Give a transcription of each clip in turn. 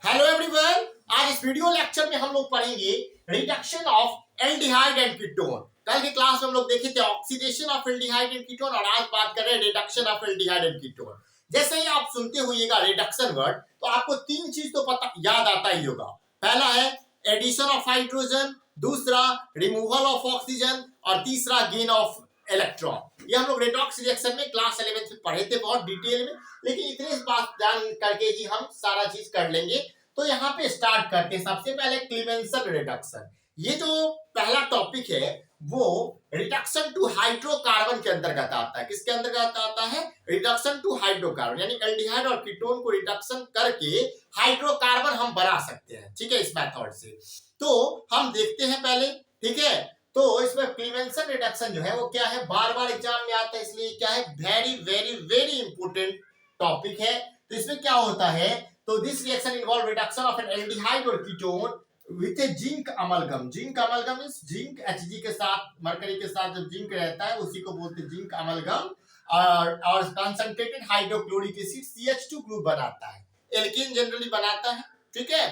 Hello everyone, आज इस video lecture में हम लोग पढ़ेंगे reduction of aldehyde and ketone. कल की क्लास में हम लोग देखे थे oxidation of aldehyde and ketone और आज बात कर रहे हैं reduction of aldehyde and ketone. जैसे ही आप सुनते होइएगा रिडक्शन वर्ड तो आपको तीन चीज तो पता याद आता ही होगा। पहला है एडिशन ऑफ हाइड्रोजन, दूसरा रिमूवल ऑफ ऑक्सीजन और तीसरा गेन ऑफ इलेक्ट्रॉन। ये हम लोग रेडॉक्स रिएक्शन में क्लास 11 में पढ़े थे बहुत डिटेल में, लेकिन इतने बात जान करके ही हम सारा चीज कर लेंगे। तो यहाँ पे स्टार्ट करते हैं। सबसे पहले क्लीमेंसन रिडक्शन। ये जो पहला टॉपिक है वो रिडक्शन टू हाइड्रोकार्बन के अंतर्गत आता है। किसके अंतर्गत आता है? रिडक्शन टू हाइड्रोकार्बन, यानी एल्डिहाइड और कीटोन को रिडक्शन करके हाइड्रोकार्बन हम बना सकते हैं। ठीक है, इस मेथड से तो हम देखते हैं पहले। ठीक है, तो इसमें क्लीमेंसन रिडक्शन जो है वो क्या है, बार बार एग्जाम में आता है, इसलिए क्या है, very very very important topic है। तो इसमें क्या होता है, तो this reaction involve reduction of an aldehyde और ketone with a zinc amalgam. Zinc amalgam means zinc Hg के साथ, मरकरी के साथ जब जिंक रहता है उसी को बोलते हैं जिंक अमलगम। और concentrated hydrochloric acid CH2 group बनाता है, एल्केन जनरली बनाता है। ठीक है,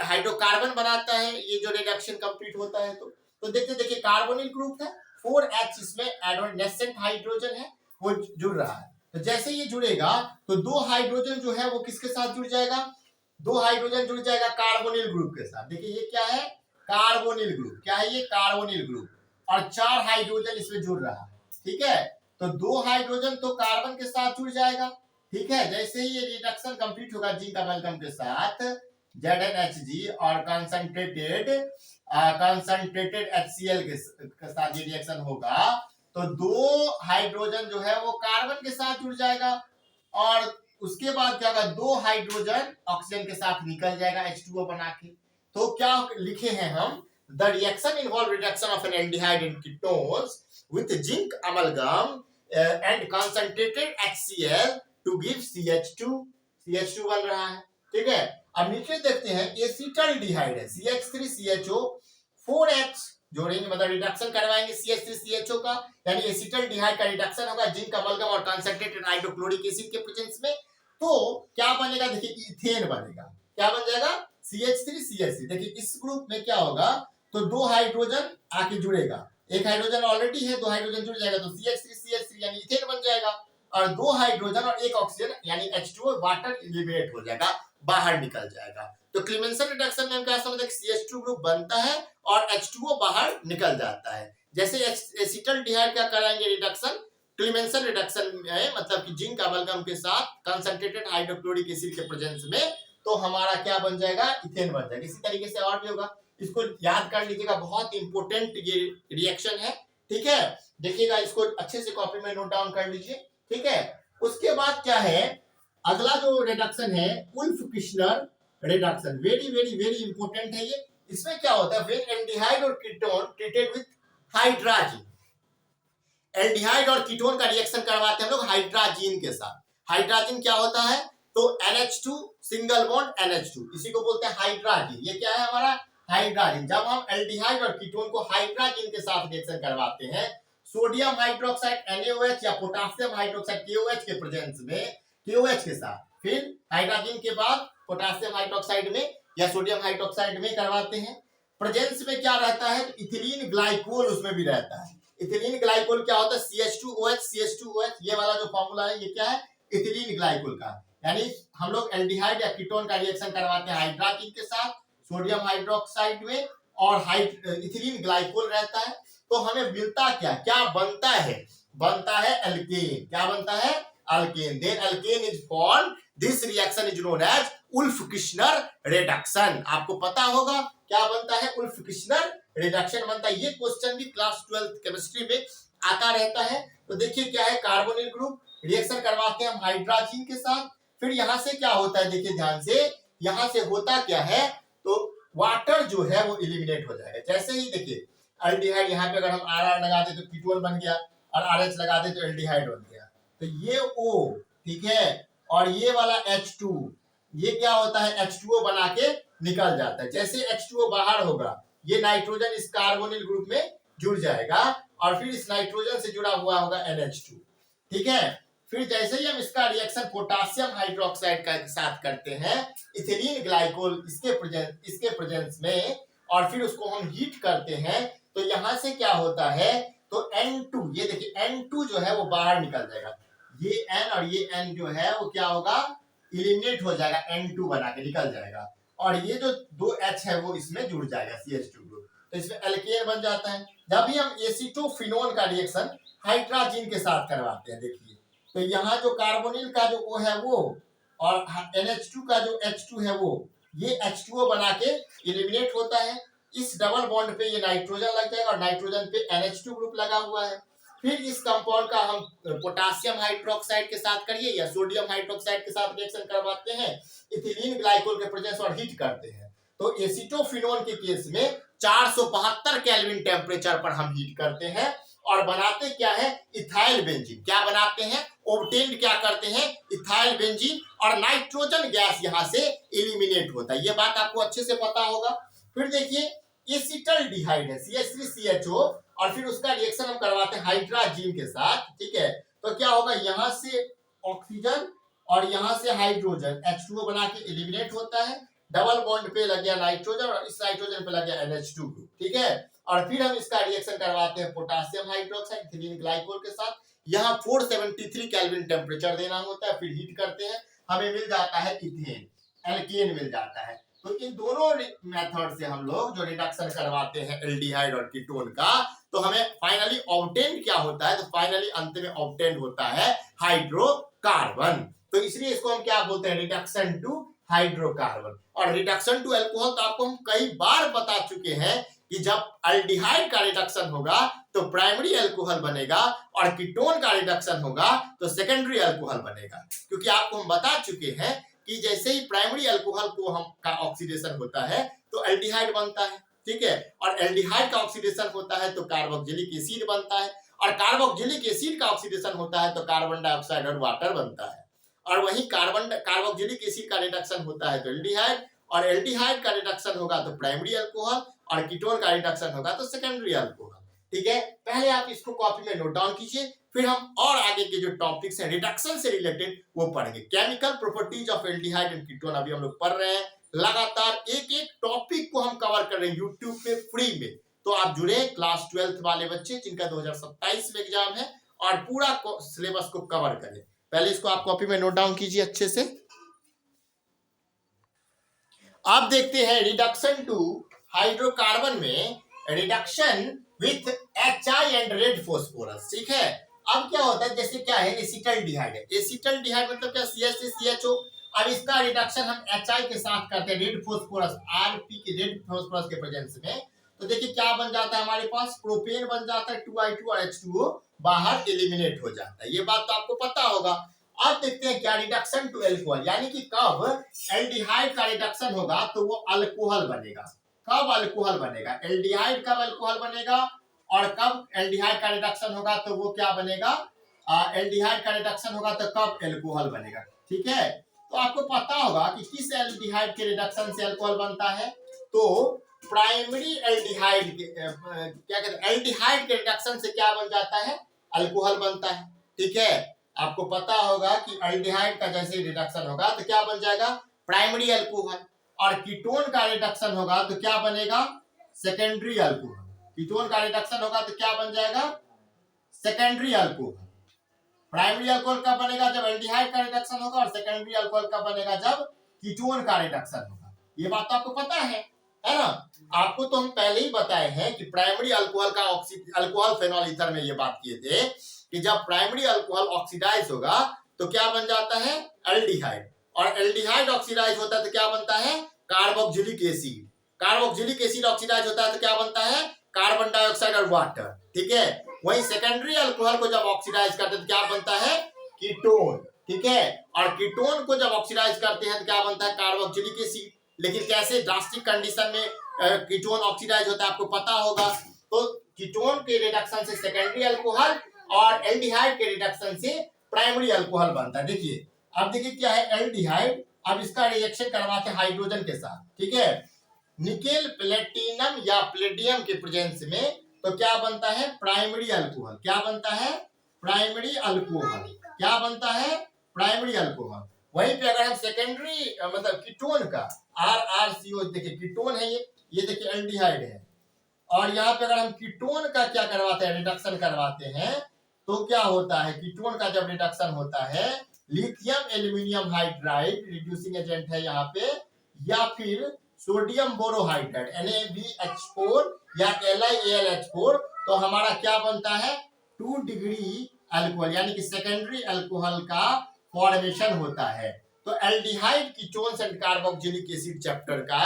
हाइड्रोकार्बन बनाता है ये जो रिडक्शन कंप्लीट होता है। तो देखिए कार्बोनिल ग्रुप है, 4H इसमें एडोनेसेंट हाइड्रोजन है, वो जुड़ रहा है। तो जैसे ये जुड़ेगा तो दो हाइड्रोजन जो है वो किसके साथ जुड़ जाएगा, दो हाइड्रोजन जुड़ जाएगा कार्बोनिल ग्रुप के साथ। देखिए ये क्या है, कार्बोनिल ग्रुप। क्या है ये? Carbonyl group. और चार हाइड्रोजन इसमें जुड़ रहा है। ठीक है, तो दो हाइड्रोजन तो कार्बन के साथ जुड़ जाएगा। ठीक है, जैसे ही ये रिडक्शन कंप्लीट होगा जिंक अमलगम के साथ ZnHg और कंसंट्रेटेड HCl के साथ ये रिएक्शन होगा तो दो हाइड्रोजन जो है वो कार्बन के साथ जुड़ जाएगा और उसके बाद क्या होगा, दो हाइड्रोजन ऑक्सीजन के साथ निकल जाएगा H2O बना के। तो क्या लिखे हैं हम, the reaction involve reduction of an aldehyde and ketones with zinc amalgam and concentrated HCl to give CH2 बन रहा है। ठीक है, अब नीचे देखते हैं एसिटल्डिहाइड है, CH3CHO 4H जोड़ेंगे, मतलब रिडक्शन करवाएंगे CH3CHO का, यानी एसिटल्डिहाइड का रिडक्शन होगा जिंक अमलगम और कंसंट्रेटेड हाइड्रोक्लोरिक एसिड के प्रेजेंस में। तो क्या बनेगा, देखिए इथेन बनेगा। क्या बन जाएगा? CH3CH3। देखिए इस ग्रुप में क्या होगा, तो दो हाइड्रोजन आके जुड़ेगा, एक हाइड्रोजन ऑलरेडी है, दो हाइड्रोजन जुड़ जाएगा तो CH3CH3 यानी इथेन बन जाएगा। और दो हाइड्रोजन और एक ऑक्सीजन यानी H2O वाटर एलिमिनेट हो जाएगा, बाहर निकल जाएगा। तो क्लीमेंसन रिडक्शन में हम क्या समझते हैं, CH2 ग्रुप बनता है और H2O बाहर निकल जाता है। जैसे एसिटल्डिहाइड क्या कराएंगे रिडक्शन, क्लीमेंसन रिडक्शन में, मतलब कि जिंक अमलगम के साथ कंसंट्रेटेड हाइड्रोक्लोरिक एसिड के प्रेजेंस में, तो हमारा क्या बन जाएगा, इथेन बन जाएगा। इसी तरीके से और भी होगा, इसको याद कर लीजिएगा, बहुत इंपोर्टेंट ये रिएक्शन है। ठीक है, देखिएगा, इसको अच्छे से कॉपी में नोट डाउन कर लीजिए। ठीक है, उसके बाद क्या है, अगला जो रिडक्शन है Wolff Kishner reduction, very very very important है ये। इसमें क्या होता है, व्हेन एल्डिहाइड और ketone treated with hydrazine, aldehyde और कीटोन का रिएक्शन करवाते हैं हम लोग हाइड्राजीन के साथ। हाइड्राजीन क्या होता है, तो NH2 सिंगल बॉन्ड NH2, इसी को बोलते हैं हाइड्राजीन। ये क्या है हमारा, हाइड्राजीन। जब हम एल्डिहाइड और कीटोन को हाइड्राजीन के साथ रिएक्शन करवाते हैं, सोडियम हाइड्रोक्साइड NaOH या पोटेशियम हाइड्रोक्साइड KOH के प्रेजेंस में, KOH के साथ, फिर हाइड्रोजन के बाद पोटेशियम हाइड्रोक्साइड में या सोडियम हाइड्रोक्साइड में करवाते हैं। प्रेजेंस में क्या रहता है, इथिलीन ग्लाइकोल उसमें भी रहता है। इथिलीन ग्लाइकोल क्या होता है, CH2OH, ये वाला जो फॉर्मूला है ये क्या है, इथिलीन ग्लाइकोल का। यानी हम लोग एल्डिहाइड या कीटोन का रिएक्शन करवाते हैं हाइड्राजीन के साथ, सोडियम हाइड्रोक्साइड में, और इथिलीन ग्लाइकोल रहता है। तो हमें मिलता क्या बनता है, बनता है एल्केन। क्या बनता है, alkane. Then alkane is formed, this reaction is known as Wolff Kishner reduction. आपको पता होगा क्या बनता है, उल्फ किश्नर रिडक्शन बनता है। ये क्वेश्चन भी क्लास 12 केमिस्ट्री में आता रहता है। तो देखिए क्या है, कार्बोनिल ग्रुप रिएक्शन करवाते हैं हम हाइड्राजीन के साथ, फिर यहां से क्या होता है, देखिए ध्यान से, यहां से होता क्या है, तो वाटर जो है वो एलिमिनेट हो जाएगा। जैसे ही देखिए एल्डिहाइड, यहाँ पे अगर हम RR लगा दे तो कीटोन बन गया, और RH लगा दे तो एल्डिहाइड बन गया। तो ये O, ठीक है, और ये वाला H2, ये क्या होता है, H2O बना के निकल जाता है। जैसे H2O बाहर होगा, ये नाइट्रोजन इस कार्बोनिल ग्रुप में जुड़ जाएगा और फिर इस नाइट्रोजन से जुड़ा हुआ होगा NH2। ठीक है, फिर जैसे ही हम इसका रिएक्शन पोटासियम हाइड्रोक्साइड का साथ करते हैं इथिलीन ग्लाइकोल इसके प्रेजेंस में, और फिर उसको हम हीट करते हैं, तो यहां से क्या होता है, तो N2, ये देखिए N2 जो है वो बाहर निकल जाएगा, ये N और ये N जो है वो क्या होगा, इलिमिनेट हो जाएगा, N2 बना के निकल जाएगा, और ये जो 2 H है वो इसमें जुड़ जाएगा CH2 ग्रुप, तो इसमें एल्केन बन जाता है। जब भी हम एसीटोफिनोन का रिएक्शन हाइड्रोजन के साथ करवाते हैं, देखिए तो यहाँ जो कार्बोनिल का जो O है वो, और NH2 का जो H2 है वो, ये H2O बना के एलिमिनेट होता है। इस डबल बॉन्ड पे ये नाइट्रोजन लग जाएगा और नाइट्रोजन पे NH2 ग्रुप लगा हुआ है। फिर इस कंपाउंड का हम पोटासियम हाइड्रोक्साइड के साथ करिए या सोडियम हाइड्रोक्साइड के साथ रिएक्शन करवाते हैं, इथिलीन ग्लाइकोल के प्रेजेंस और हीट करते हैं, तो एसीटोफिनोन के केस में 472 केल्विन टेम्परेचर पर हम हीट करते हैं और बनाते क्या है, इथाइल बेंजीन। क्या बनाते हैं, ऑब्टेन्ड क्या करते हैं, इथाइल बेंजीन, और नाइट्रोजन गैस यहां से एलिमिनेट होता है, ये बात आपको अच्छे से पता होगा। फिर देखिए एसिटल्डिहाइड है CH3CHO, और फिर उसका रिएक्शन हम करवाते हैं हाइड्रोजन के साथ, ठीक है, तो क्या होगा, यहां से ऑक्सीजन और यहां से हाइड्रोजन H2O बना के एलिमिनेट होता है, डबल बॉन्ड पे लग गया नाइट्रोजन और इस नाइट्रोजन पे लग गया NH2 ग्रुप, ठीक है, और फिर हम इसका रिएक्शन करवाते हैं पोटासियम हाइड्रोक्साइड इथिलीन ग्लाइकोल के साथ, यहाँ 473 केल्विन टेम्परेचर देना होता है, फिर हीट करते हैं, हमें मिल जाता है इथेन, एल्केन मिल जाता है। तो इन दोनों मेथड से हम लोग जो रिडक्शन करवाते हैं एल्डिहाइड और कीटोन का, तो हमें फाइनली ऑब्टेन्ड क्या होता है, तो फाइनली अंत में ऑब्टेन्ड होता है हाइड्रोकार्बन, तो इसलिए इसको हम क्या बोलते हैं, रिडक्शन टू हाइड्रोकार्बन। और रिडक्शन टू अल्कोहल तो आपको हम कई बार बता चुके हैं कि जब अल्डिहाइड का रिडक्शन होगा तो प्राइमरी अल्कोहल बनेगा, और कीटोन का रिडक्शन होगा तो सेकेंडरी अल्कोहल बनेगा, क्योंकि आपको हम बता चुके हैं कि जैसे ही प्राइमरी अल्कोहल को हम का ऑक्सीडेशन होता है तो एल्डिहाइड बनता है, ठीक है, और एल्डिहाइड का ऑक्सीडेशन होता है तो कार्बोक्सिलिक एसिड बनता है, और कार्बोक्सिलिक एसिड का ऑक्सीडेशन होता है तो कार्बन डाइऑक्साइड और वाटर बनता है, और वही कार्बोक्सिलिक एसिड का रिडक्शन होता है तो एल्डिहाइड, और एल्डिहाइड का रिडक्शन होगा तो प्राइमरी अल्कोहल, और कीटोन का रिडक्शन होगा तो सेकेंडरी अल्कोहल, ठीक है। पहले आप इसको कॉपी में नोट डाउन कीजिए, फिर हम और आगे के जो टॉपिक्स हैं रिडक्शन से रिलेटेड वो पढ़ेंगे। Chemical properties of aldehyde and ketone अभी हम लोग पढ़ रहे हैं, लगातार एक एक टॉपिक को हम कवर कर रहे हैं यूट्यूब पे फ्री में, तो आप जुड़े क्लास 12th वाले बच्चे जिनका 2027 में एग्जाम है, और पूरा सिलेबस को कवर करें। पहले इसको आप कॉपी में नोट डाउन कीजिए अच्छे से। आप देखते हैं रिडक्शन टू हाइड्रोकार्बन में reduction with HI and red phosphorus, ठीक है। अब क्या होता है, जैसे क्या है, एसिटल्डिहाइड है, एसिटल्डिहाइड मतलब क्या, CH3CHO, अब इसका रिडक्शन हम HI के साथ करते हैं रेड फॉस्फोरस, RP के रेड फॉस्फोरस के प्रेजेंस में, तो देखिए क्या बन जाता है, हमारे पास प्रोपेन बन जाता है 2I2 और H2O बाहर एलिमिनेट हो जाता है, ये बात तो आपको पता होगा। अब देखते हैं क्या रिडक्शन टू अल्कोहल, यानी कि कब एल्डिहाइड का रिडक्शन होगा तो वो अल्कोहल बनेगा, कब अल्कोहल बनेगा, एल्डिहाइड कब अल्कोहल बनेगा, और कब एल्डिहाइड का रिडक्शन होगा तो वो क्या बनेगा, एल्डिहाइड का रिडक्शन होगा तो कब अल्कोहल बनेगा, ठीक है। तो आपको पता होगा कि किस एल्डिहाइड के रिडक्शन से अल्कोहल बनता है, तो प्राइमरी एल्डिहाइड क्या कहते हैं, एल्डिहाइड के रिडक्शन से क्या बन जाता है, अल्कोहल बनता है, ठीक है। आपको पता होगा कि एल्डिहाइड का जैसे रिडक्शन होगा तो क्या बन जाएगा, प्राइमरी अल्कोहल, और कीटोन का रिडक्शन होगा तो क्या बनेगा, सेकेंडरी अल्कोहल, कीटोन का रिडक्शन होगा तो क्या बन जाएगा, सेकेंडरी अल्कोहल। प्राइमरी अल्कोहल कब बनेगा, जब एल्डिहाइड का रिडक्शन होगा, और सेकेंडरी अल्कोहल कब बनेगा, जब कीटोन का रिडक्शन होगा, ये बात तो आपको पता है ना। आपको तो हम पहले ही बताए हैं कि प्राइमरी अल्कोहल का अल्कोहल फेनॉल ईथर में ये बात किए थे कि जब प्राइमरी अल्कोहल ऑक्सीडाइज होगा तो क्या बन जाता है, एल्डिहाइड, और एल्डिहाइड ऑक्सीडाइज होता है तो क्या बनता है, carboxylic acid, carboxylic acid oxidise होता है तो क्या बनता है, कार्बन डाइऑक्साइड और वाटर, ठीक है। वहीं सेकेंडरी अल्कोहल को जब ऑक्सीडाइज करते हैं तो क्या बनता है, कीटोन, ठीक है, और कीटोन को जब ऑक्सीडाइज करते हैं तो क्या बनता है, कार्बोक्सिलिक एसिड। लेकिन कैसे ड्रास्टिक कंडीशन में कीटोन ऑक्सीडाइज होता है आपको पता होगा, तो कीटोन के रिडक्शन से सेकेंडरी अल्कोहल और एल्डिहाइड के रिडक्शन से प्राइमरी अल्कोहल बनता है। देखिए अब देखिए क्या है, एल्डिहाइड, अब इसका रिएक्शन करवाते हैं हाइड्रोजन के साथ, ठीक है, निकेल प्लेटिनम या प्लेटियम के प्रेजेंस में, तो क्या बनता है, प्राइमरी अल्कोहल, क्या बनता है, प्राइमरी अल्कोहल। क्या बनता है? Primary alcohol. वहीं पे अगर हम सेकेंडरी मतलब कीटोन का RrCO, देखिए कीटोन है ये देखिए एल्डिहाइड है, और यहाँ पे अगर हम कीटोन का क्या करवाते हैं, रिडक्शन करवाते हैं, तो क्या होता है, कीटोन का जब रिडक्शन होता है, lithium aluminium hydride reducing agent है यहाँ पे, या फिर सोडियम बोरोहाइड्राइड NaBH4 या LiAlH4, तो हमारा क्या बनता है 2 डिग्री अल्कोहल, यानी कि सेकेंडरी अल्कोहल का फॉर्मेशन होता है। तो aldehyde ketones and carboxylic acid chapter का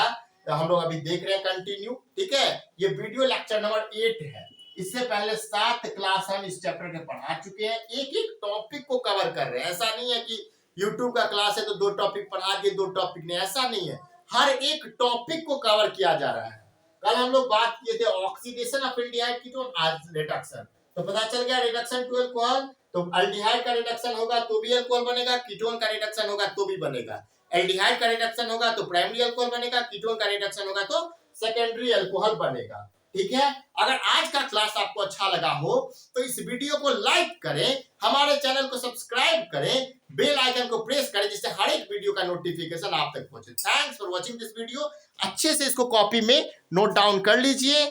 तो हम लोग अभी देख रहे हैं कंटिन्यू, ठीक है। ये वीडियो लेक्चर नंबर 8 है। इससे पहले 7 क्लास हम इस चैप्टर के पढ़ा चुके हैं, एक एक टॉपिक को कवर कर रहे हैं। ऐसा नहीं है कि यूट्यूब का क्लास है तो 2 टॉपिक पढ़ा दिए, 2 टॉपिक नहीं, ऐसा नहीं है, हर एक टॉपिक को कवर किया जा रहा है। कल हम लोग बात किए थे ऑक्सीडेशन ऑफ एल्डिहाइड कीटोन, आज रिडक्शन, तो पता चल गया रिडक्शन टू अल्कोहल, तो एल्डिहाइड का रिडक्शन होगा तो भी अल्कोहल बनेगा, कीटोन का रिडक्शन होगा तो भी बनेगा। एल्डिहाइड का रिडक्शन होगा तो प्राइमरी अल्कोहल बनेगा, कीटोन का रिडक्शन होगा तो सेकेंडरी अल्कोहल बनेगा, ठीक है। अगर आज का क्लास आपको अच्छा लगा हो तो इस वीडियो को लाइक करें, हमारे चैनल को सब्सक्राइब करें, बेल आइकन को प्रेस करें, जिससे हर एक वीडियो का नोटिफिकेशन आप तक पहुंचे। Thanks for watching this video. अच्छे से इसको कॉपी में नोट डाउन कर लीजिए।